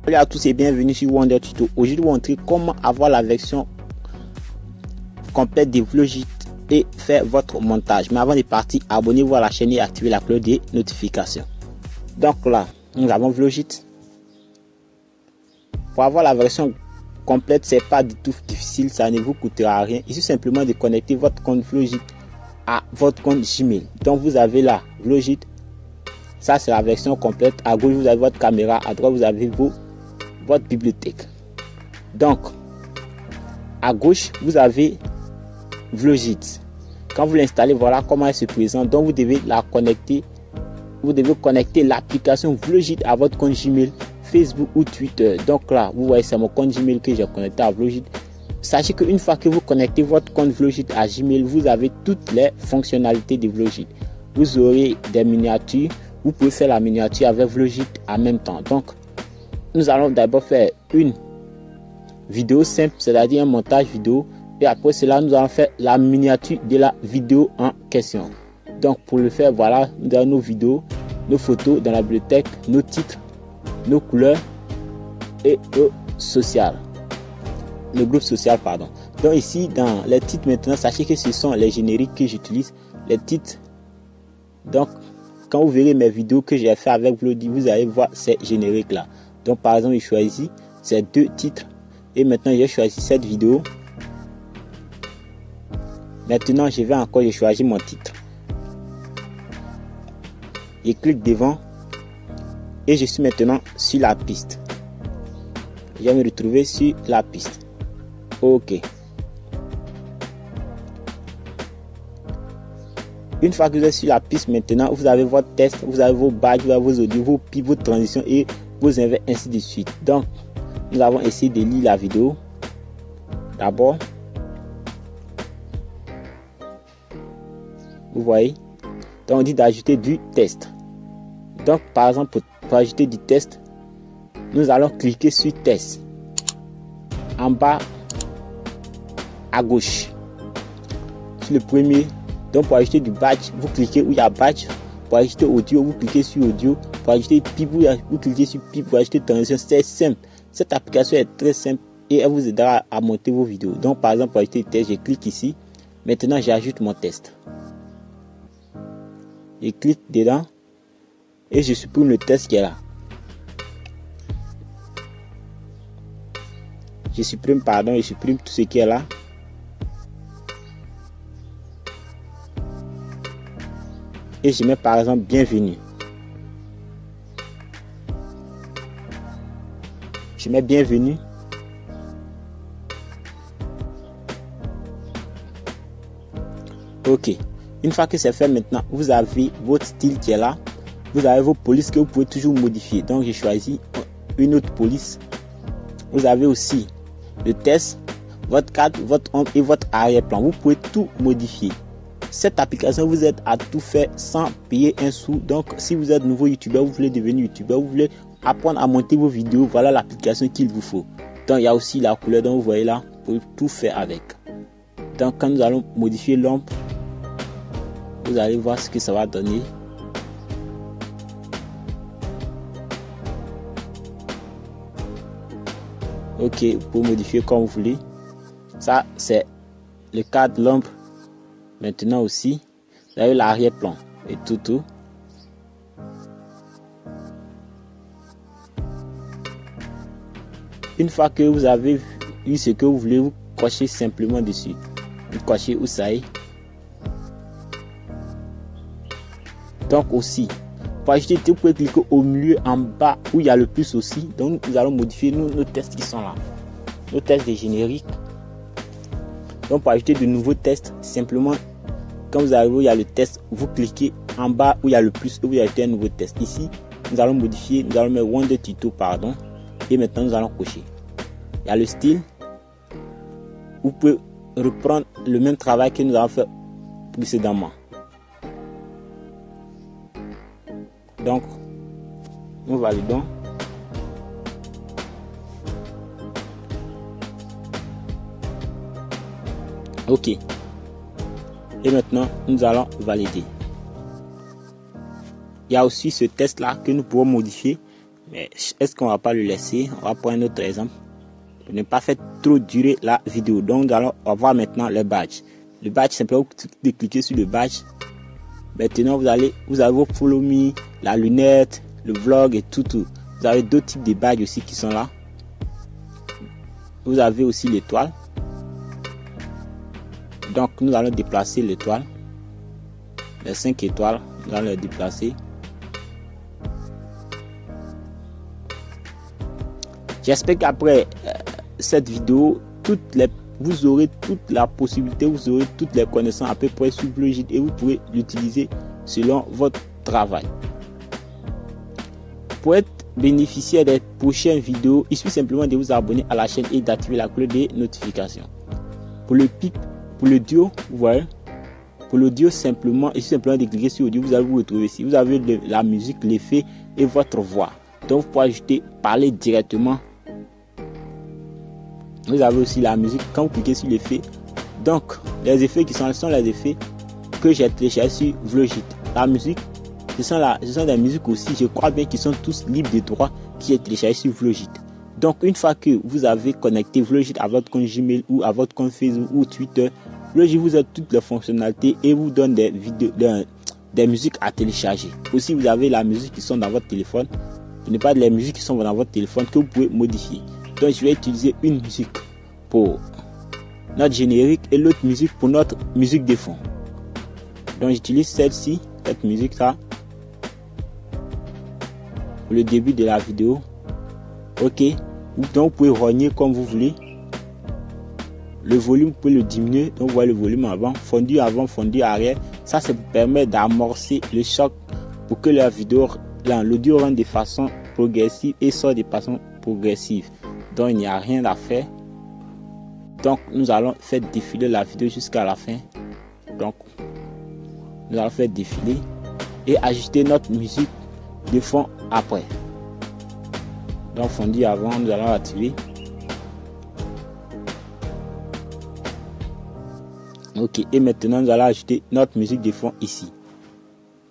Salut à tous et bienvenue sur Wonder Tuto. Aujourd'hui, je vais vous montrer comment avoir la version complète de Vlogit et faire votre montage. Mais avant de partir, abonnez-vous à la chaîne et activez la cloche des notifications. Donc là, nous avons Vlogit. Pour avoir la version complète, c'est pas du tout difficile, ça ne vous coûtera rien. Il suffit simplement de connecter votre compte Vlogit à votre compte Gmail. Donc vous avez là Vlogit. Ça c'est la version complète. À gauche vous avez votre caméra, à droite vous avez votre bibliothèque. Donc à gauche vous avez Vlogit. Quand vous l'installez, voilà comment elle se présente. Donc vous devez la connecter. Vous devez connecter l'application Vlogit à votre compte Gmail, Facebook ou Twitter. Donc là vous voyez, c'est mon compte Gmail que j'ai connecté à Vlogit. Sachez qu'une fois que vous connectez votre compte Vlogit à Gmail, vous avez toutes les fonctionnalités de Vlogit. Vous aurez des miniatures. Vous pouvez faire la miniature avec Vlogit en même temps. Donc nous allons d'abord faire une vidéo simple, c'est-à-dire un montage vidéo, et après cela nous allons faire la miniature de la vidéo en question. Donc pour le faire, voilà, nous avons nos vidéos, nos photos dans la bibliothèque, nos titres, nos couleurs et nos social, le groupe social, pardon. Donc ici dans les titres maintenant, sachez que ce sont les génériques que j'utilise, les titres. Donc quand vous verrez mes vidéos que j'ai fait avec Vlogit, vous allez voir ces génériques là. Donc par exemple, j'ai choisi ces deux titres et maintenant j'ai choisi cette vidéo. Maintenant je vais encore choisir mon titre. Je clique devant et je suis maintenant sur la piste. Je vais me retrouver sur la piste. Ok. Une fois que vous êtes sur la piste, maintenant vous avez votre test, vous avez vos badges, vous avez vos audios, vos pips, vos transitions et vos effets, ainsi de suite. Donc nous avons essayé de lire la vidéo. D'abord, vous voyez, donc on dit d'ajouter du test. Donc par exemple, pour ajouter du test, nous allons cliquer sur test en bas à gauche sur le premier. Donc pour ajouter du badge, vous cliquez où il y a badge. Pour ajouter audio, vous cliquez sur audio. Pour ajouter pip, vous cliquez sur pip. Pour ajouter transition, c'est simple. Cette application est très simple et elle vous aidera à monter vos vidéos. Donc par exemple, pour ajouter le test, je clique ici. Maintenant j'ajoute mon test. Je clique dedans et je supprime le test qui est là. Je supprime tout ce qui est là. Et je mets par exemple bienvenue. Je mets bienvenue. Ok. Une fois que c'est fait, maintenant vous avez votre style qui est là. Vous avez vos polices que vous pouvez toujours modifier. Donc j'ai choisi une autre police. Vous avez aussi le test, votre cadre, votre ombre et votre arrière-plan. Vous pouvez tout modifier. Cette application vous aide à tout faire sans payer un sou. Donc si vous êtes nouveau youtubeur, vous voulez devenir youtubeur, vous voulez apprendre à monter vos vidéos, voilà l'application qu'il vous faut. Donc il y a aussi la couleur, dont vous voyez là, pour tout faire avec. Donc quand nous allons modifier l'ombre, vous allez voir ce que ça va donner. Ok, pour modifier comme vous voulez. Ça c'est le cadre, l'ombre. Maintenant aussi, vous avez l'arrière-plan et tout. Une fois que vous avez eu ce que vous voulez, vous cochez simplement dessus. Vous cochez où ça est. Donc aussi, pour ajouter, vous pouvez cliquer au milieu en bas où il y a le plus aussi. Donc nous allons modifier nos tests qui sont là. Nos tests des génériques. Donc pour ajouter de nouveaux tests, simplement quand vous arrivez où il y a le test, vous cliquez en bas où il y a le plus et vous ajoutez un nouveau test. Ici, nous allons modifier, nous allons mettre Wonder Tuto, pardon. Et maintenant nous allons cocher. Il y a le style. Vous pouvez reprendre le même travail que nous avons fait précédemment. Donc, nous validons. Ok. Et maintenant, nous allons valider. Il y a aussi ce test là que nous pouvons modifier. Mais est-ce qu'on va pas le laisser? On va prendre un autre exemple pour ne pas faire trop durer la vidéo. Donc on va voir maintenant le badge. Le badge, simplement vous cliquez sur le badge. Maintenant vous avez vos follow me, la lunette, le vlog et tout. Vous avez d'autres types de badges aussi qui sont là. Vous avez aussi l'étoile. Donc nous allons déplacer l'étoile. Les 5 étoiles, nous allons les déplacer. J'espère qu'après cette vidéo, vous aurez toute la possibilité, vous aurez toutes les connaissances à peu près sur Blogit et vous pouvez l'utiliser selon votre travail. Pour être bénéficiaire des prochaines vidéos, il suffit simplement de vous abonner à la chaîne et d'activer la cloche des notifications. Pour le PIP, pour le duo, vous voyez, pour l'audio simplement, il suffit simplement de cliquer sur audio, vous allez vous retrouver ici. Vous avez la musique, l'effet et votre voix. Donc vous pouvez ajouter parler directement. Vous avez aussi la musique quand vous cliquez sur l'effet. Donc les effets qui sont les effets que j'ai téléchargés sur Vlogit. La musique, ce sont des musiques aussi, je crois bien qu'ils sont tous libres de droit, qui est téléchargé sur Vlogit. Donc une fois que vous avez connecté Vlogit à votre compte Gmail ou à votre compte Facebook ou Twitter, Vlogit vous a toutes les fonctionnalités et vous donne des vidéos, des musiques à télécharger. Aussi vous avez la musique qui sont dans votre téléphone. Ce n'est pas les musiques qui sont dans votre téléphone que vous pouvez modifier. Donc je vais utiliser une musique pour notre générique et l'autre musique pour notre musique de fond. Donc j'utilise celle-ci, cette musique là, pour le début de la vidéo. Ok, donc vous pouvez rogner comme vous voulez. Le volume, vous pouvez le diminuer. Donc vous voyez le volume avant, fondu arrière. Ça c'est pour permettre d'amorcer le choc pour que la vidéo, l'audio rentre de façon progressive et sort de façon progressive. Donc il n'y a rien à faire. Donc nous allons faire défiler la vidéo jusqu'à la fin. Donc nous allons faire défiler et ajuster notre musique de fond après. Donc fondu avant, nous allons activer. Ok, et maintenant nous allons ajouter notre musique de fond ici.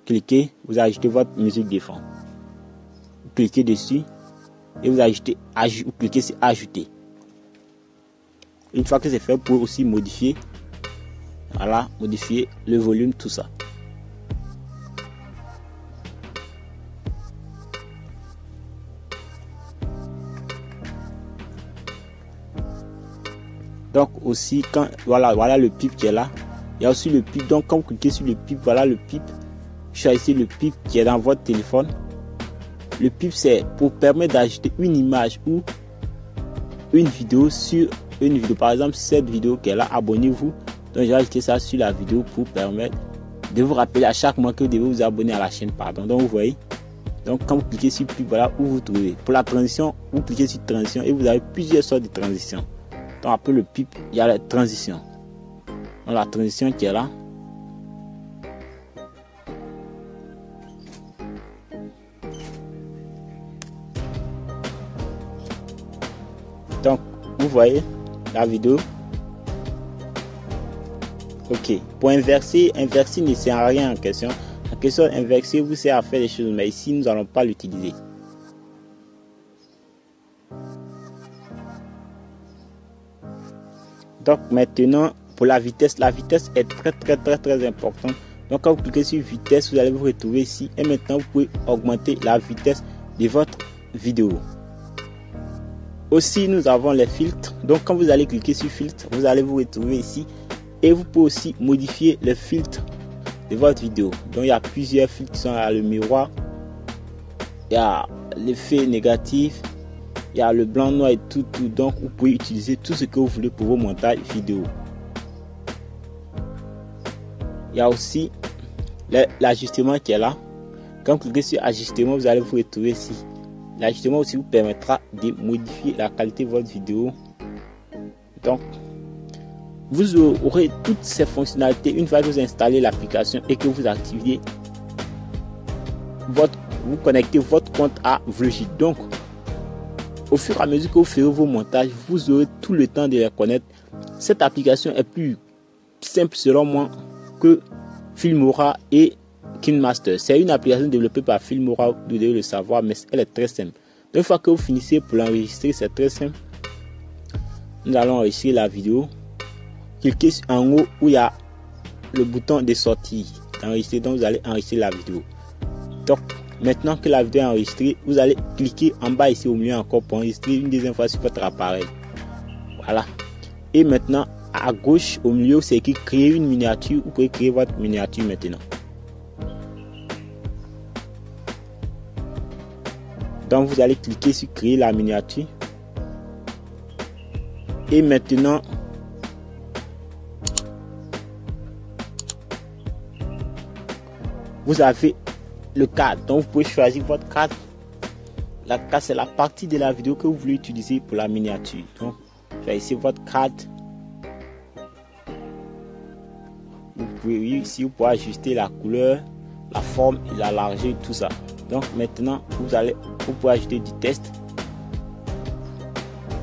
Cliquez, vous ajoutez votre musique de fond. Vous cliquez dessus et vous ajoutez, vous cliquez sur ajouter. Une fois que c'est fait, vous pouvez aussi modifier. Voilà, modifier le volume, tout ça. Donc aussi quand voilà le pipe qui est là. Il y a aussi le pipe. Donc quand vous cliquez sur le pipe, voilà le pipe. Choisissez le pipe qui est dans votre téléphone. Le pipe c'est pour permettre d'ajouter une image ou une vidéo sur une vidéo. Par exemple cette vidéo qui est là, abonnez-vous. Donc j'ai ajouté ça sur la vidéo pour permettre de vous rappeler à chaque mois que vous devez vous abonner à la chaîne. Pardon. Donc vous voyez. Donc quand vous cliquez sur pipe, voilà où vous trouvez. Pour la transition, vous cliquez sur transition et vous avez plusieurs sortes de transitions. Donc après le pipe, il y a la transition. Donc la transition qui est là. Donc vous voyez la vidéo. Ok. Pour inverser ne sert à rien en question. En question inverser vous sert à faire des choses, mais ici nous n'allons pas l'utiliser. Donc maintenant pour la vitesse est très importante. Donc quand vous cliquez sur vitesse, vous allez vous retrouver ici et maintenant vous pouvez augmenter la vitesse de votre vidéo. Aussi nous avons les filtres. Donc quand vous allez cliquer sur filtre, vous allez vous retrouver ici et vous pouvez aussi modifier le filtre de votre vidéo. Donc il y a plusieurs filtres qui sont là, le miroir, il y a l'effet négatif, il y a le blanc, noir et tout. Donc vous pouvez utiliser tout ce que vous voulez pour vos montages vidéo. Il y a aussi l'ajustement qui est là. Quand vous cliquez sur ajustement, vous allez vous retrouver ici. L'ajustement aussi vous permettra de modifier la qualité de votre vidéo. Donc vous aurez toutes ces fonctionnalités une fois que vous installez l'application et que vous activez vous connectez votre compte à Vlogit. Donc au fur et à mesure que vous ferez vos montages, vous aurez tout le temps de les connaître. Cette application est plus simple selon moi que Filmora et KineMaster. C'est une application développée par Filmora, vous devez le savoir, mais elle est très simple. Une fois que vous finissez pour l'enregistrer, c'est très simple. Nous allons enregistrer la vidéo. Cliquez en haut où il y a le bouton de sortie d'enregistrer. Donc vous allez enregistrer la vidéo. Donc maintenant que la vidéo est enregistrée, vous allez cliquer en bas ici au milieu encore pour enregistrer une deuxième fois sur votre appareil. Voilà. Et maintenant à gauche au milieu c'est écrit créer une miniature. Vous pouvez créer votre miniature maintenant. Donc vous allez cliquer sur créer la miniature. Et maintenant vous avez le cadre. Donc vous pouvez choisir votre cadre. La cadre c'est la partie de la vidéo que vous voulez utiliser pour la miniature. Donc choisissez votre cadre. Vous pouvez ici vous pouvez ajuster la couleur, la forme et la largeur, tout ça. Donc maintenant vous pouvez ajouter du texte.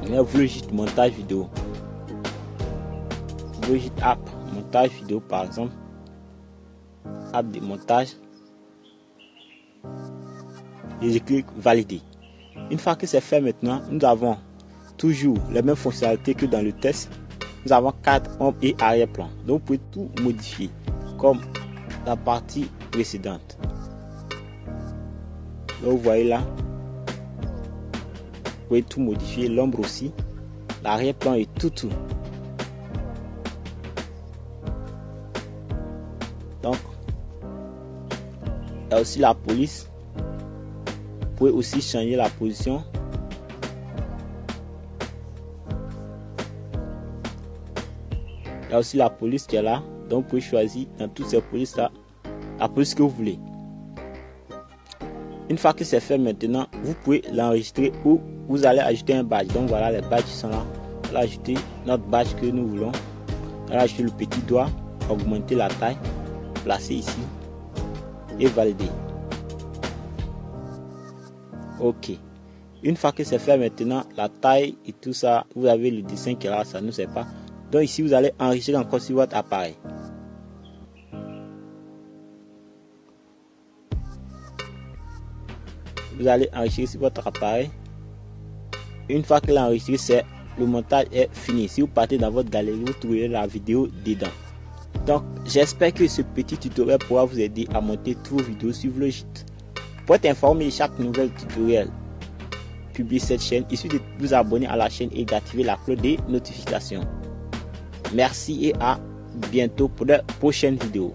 Vous voulez juste montage vidéo. Vous voulez juste app montage vidéo par exemple. App de montage. Et je clique valider. Une fois que c'est fait maintenant, nous avons toujours les mêmes fonctionnalités que dans le test. Nous avons cadre, ombre et arrière-plan. Donc vous pouvez tout modifier comme la partie précédente. Donc vous voyez là, vous pouvez tout modifier, l'ombre aussi, l'arrière-plan et tout. Donc il y a aussi la police. Vous pouvez aussi changer la position. Il y a aussi la police qui est là. Donc vous pouvez choisir dans toutes ces polices là la police que vous voulez. Une fois que c'est fait maintenant, vous pouvez l'enregistrer ou vous allez ajouter un badge. Donc voilà, les badges sont là. On va ajouter notre badge que nous voulons. On va ajouter le petit doigt, augmenter la taille, placer ici et valider. Ok. Une fois que c'est fait maintenant, la taille et tout ça, vous avez le dessin qui est là, ça ne sait pas. Donc ici vous allez enregistrer encore sur votre appareil. Vous allez enregistrer sur votre appareil. Une fois que l'enregistré, le montage est fini. Si vous partez dans votre galerie, vous trouverez la vidéo dedans. Donc j'espère que ce petit tutoriel pourra vous aider à monter toutes vos vidéos sur Vlogit. Pour être informé de chaque nouvel tutoriel publié sur cette chaîne, il suffit de vous abonner à la chaîne et d'activer la cloche des notifications. Merci et à bientôt pour de prochaines vidéos.